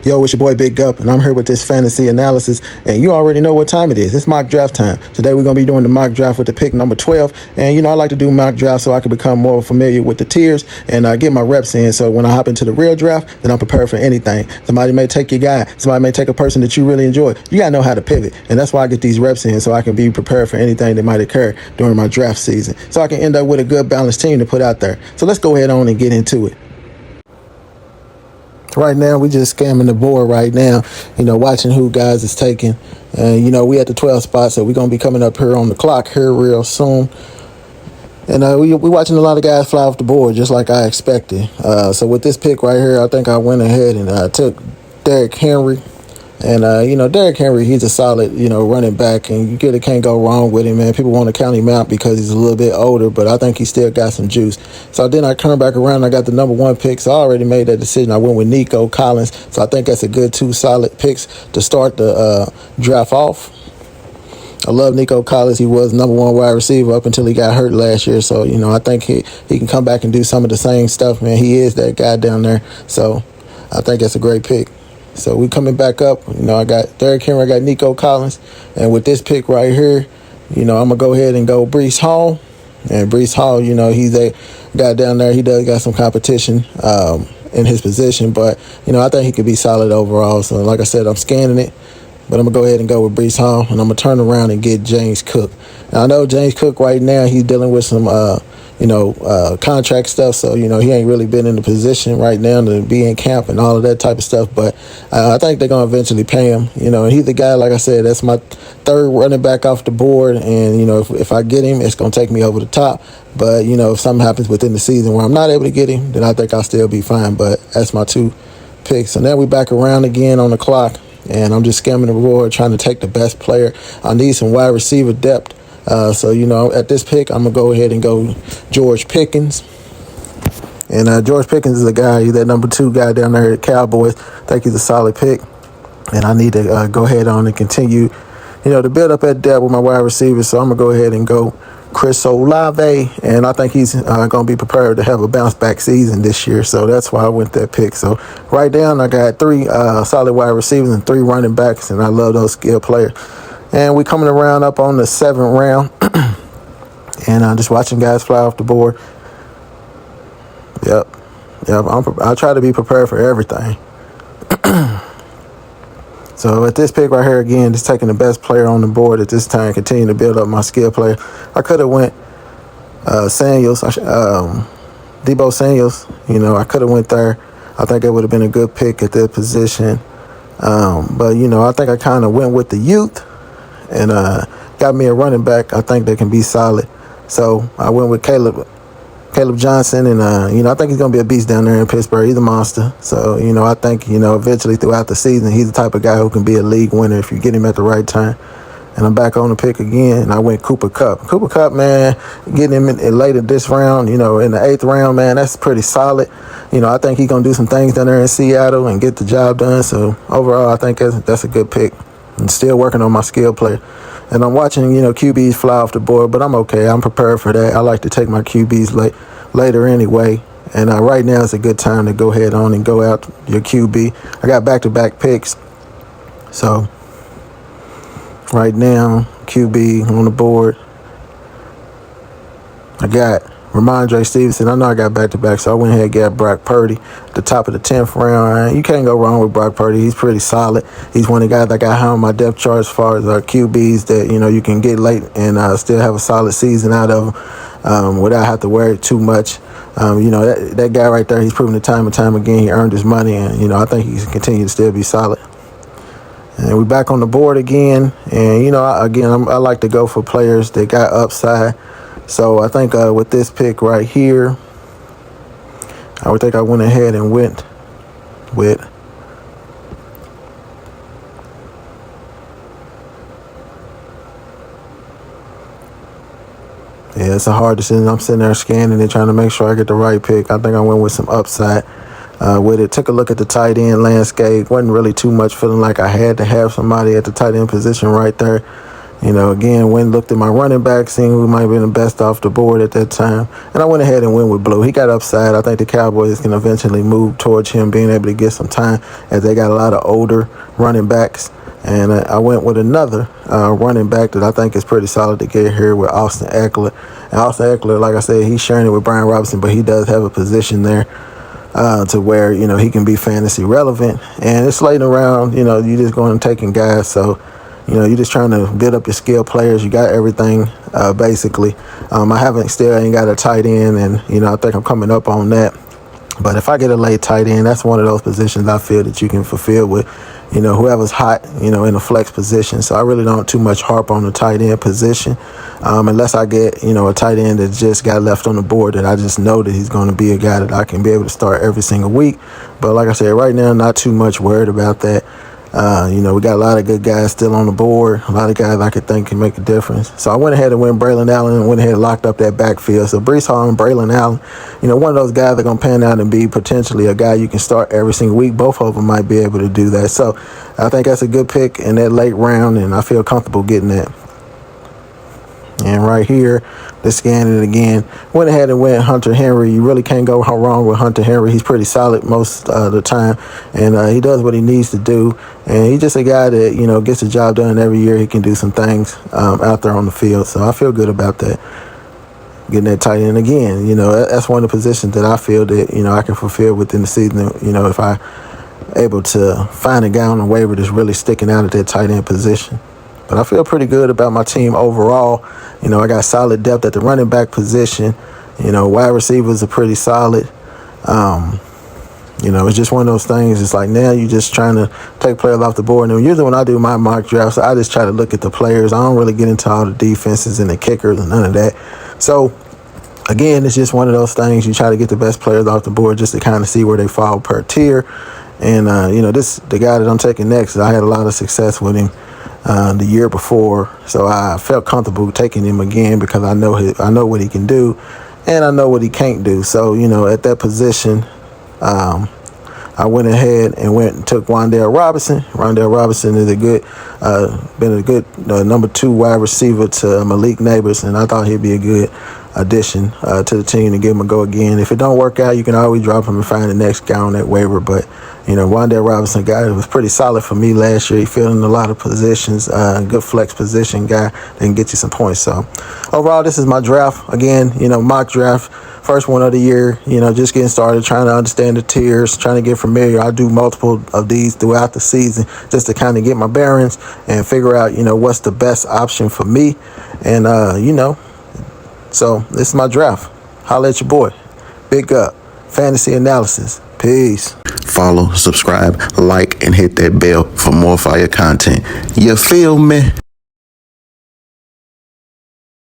Yo, it's your boy Big Gup, and I'm here with this fantasy analysis, and you already know what time it is. It's mock draft time. Today we're going to be doing the mock draft with the pick number 12, and I like to do mock draft so I can become more familiar with the tiers and get my reps in, so when I hop into the real draft, then I'm prepared for anything. Somebody may take your guy, somebody may take a person that you really enjoy. You got to know how to pivot, and that's why I get these reps in so I can be prepared for anything that might occur during my draft season, so I can end up with a good balanced team to put out there. So let's go ahead on and get into it. Right now, we just scamming the board right now, watching who guys is taking. We at the 12 spot, so we're going to be coming up here on the clock here real soon. And we watching a lot of guys fly off the board, just like I expected. So with this pick right here, I think I went ahead and took Derrick Henry. And, Derrick Henry, he's a solid, running back, and you really can't go wrong with him, man. People want to count him out because he's a little bit older, but I think he still got some juice. So then I turned back around, I got the number 1 pick, so I already made that decision. I went with Nico Collins, so I think that's a good 2 solid picks to start the draft off. I love Nico Collins. He was number 1 wide receiver up until he got hurt last year, so, I think he can come back and do some of the same stuff, man. He is that guy down there, so I think that's a great pick. So we coming back up. I got Derrick Henry, I got Nico Collins. And with this pick right here, I'm going to go ahead and go Breece Hall. And Breece Hall, he's a guy down there. He does got some competition in his position. But, I think he could be solid overall. So, like I said, I'm scanning it. But I'm going to go ahead and go with Breece Hall. And I'm going to turn around and get James Cook. Now, I know James Cook right now, he's dealing with some contract stuff. So, he ain't really been in the position right now to be in camp and all of that type of stuff. But I think they're going to eventually pay him. And he's the guy, like I said, that's my 3rd running back off the board. And, if I get him, it's going to take me over the top. But, if something happens within the season where I'm not able to get him, then I think I'll still be fine. But that's my 2 picks. And then we back around again on the clock. And I'm just scamming the board, trying to take the best player. I need some wide receiver depth. So, at this pick, I'm going to go ahead and go George Pickens. And George Pickens is a guy, he's that number 2 guy down there at Cowboys. I think he's a solid pick. And I need to go ahead on and continue, to build up that depth with my wide receivers. So I'm going to go ahead and go Chris Olave. And I think he's going to be prepared to have a bounce-back season this year. So that's why I went that pick. So right down, I got 3 solid wide receivers and 3 running backs. And I love those skill players. And we coming around up on the 7th round. And I'm just watching guys fly off the board. Yep. I try to be prepared for everything. So at this pick right here, again, just taking the best player on the board at this time, continue to build up my skill player. I could have went Samuels, Debo Samuels. I could have went there. I think it would have been a good pick at that position. But, I think I kind of went with the youth. And got me a running back. I think they can be solid. So I went with Caleb Johnson, and I think he's gonna be a beast down there in Pittsburgh. He's a monster. So I think eventually throughout the season, he's the type of guy who can be a league winner if you get him at the right time. And I'm back on the pick again, and I went Cooper Kupp. Cooper Kupp, man, getting him in later this round, in the 8th round, man, that's pretty solid. I think he's gonna do some things down there in Seattle and get the job done. So overall, I think that's a good pick. I'm still working on my skill player. And I'm watching, QBs fly off the board, but I'm okay. I'm prepared for that. I like to take my QBs later anyway. And right now is a good time to go ahead on and go out your QB. I got back-to-back picks. So right now, QB on the board. I got Ramondre Stevenson. I know I got back-to-back, so I went ahead and got Brock Purdy at the top of the 10th round. You can't go wrong with Brock Purdy. He's pretty solid. He's one of the guys that got high on my depth chart as far as our QBs that, you can get late and still have a solid season out of them without having to worry too much. That guy right there, he's proven it time and time again. He earned his money, and, I think he can continue to still be solid. And we're back on the board again. And, I like to go for players that got upside. So I think with this pick right here, I would think I went ahead and went with it's a hard decision. I'm sitting there scanning and trying to make sure I get the right pick. I think I went with some upside with it. Took a look at the tight end landscape. Wasn't really too much feeling like I had to have somebody at the tight end position right there. Again, went and looked at my running back, seeing who might have been the best off the board at that time. And I went ahead and went with Blue. He got upside. I think the Cowboys can eventually move towards him being able to get some time, as they got a lot of older running backs. And I went with another running back that I think is pretty solid to get here with Austin Eckler. And Austin Eckler, like I said, he's sharing it with Brian Robinson, but he does have a position there to where, he can be fantasy relevant. And it's slating around, you're just going and taking guys. So, you're just trying to build up your skill players. You got everything, basically. I still ain't got a tight end, and, I think I'm coming up on that. But if I get a late tight end, that's one of those positions I feel that you can fulfill with, whoever's hot, in a flex position. So I really don't too much harp on the tight end position, unless I get, a tight end that just got left on the board that I just know that he's going to be a guy that I can be able to start every single week. But like I said, right now, not too much worried about that. We got a lot of good guys still on the board, a lot of guys I could think can make a difference. So I went ahead and went Braylon Allen and went ahead and locked up that backfield. So Breece Hall and Braylon Allen, one of those guys that are going to pan out and be potentially a guy you can start every single week. Both of them might be able to do that. So I think that's a good pick in that late round, and I feel comfortable getting that. And right here, let's scan it again. Went ahead and went Hunter Henry. You really can't go wrong with Hunter Henry. He's pretty solid most of the time, and he does what he needs to do. And he's just a guy that, gets the job done every year. He can do some things out there on the field. So I feel good about that. Getting that tight end again. That's one of the positions that I feel that, I can fulfill within the season. If I able to find a guy on the waiver that's really sticking out at that tight end position. But I feel pretty good about my team overall. I got solid depth at the running back position. Wide receivers are pretty solid. It's just one of those things. It's like now you're just trying to take players off the board. And usually when I do my mock drafts, I just try to look at the players. I don't really get into all the defenses and the kickers and none of that. So, again, it's just one of those things. You try to get the best players off the board just to kind of see where they fall per tier. And, the guy that I'm taking next, I had a lot of success with him the year before, so I felt comfortable taking him again because I know what he can do, and I know what he can't do. So at that position, I went ahead and went and took Wan'Dale Robinson. Wan'Dale Robinson is been a good number 2 wide receiver to Malik Neighbors, and I thought he'd be a good addition to the team to give him a go again. If it don't work out, you can always drop him and find the next guy on that waiver. But Wan'Dale Robinson guy was pretty solid for me last year. He filled in a lot of positions, good flex position guy that can get you some points. So overall, this is my draft. Again, mock draft, first one of the year, just getting started, trying to understand the tiers, trying to get familiar. I do multiple of these throughout the season just to kind of get my bearings and figure out, what's the best option for me. And, so this is my draft. Holla at your boy. Big up. Fantasy Analysis. Peace. Follow, subscribe, like, and hit that bell for more fire content. You feel me?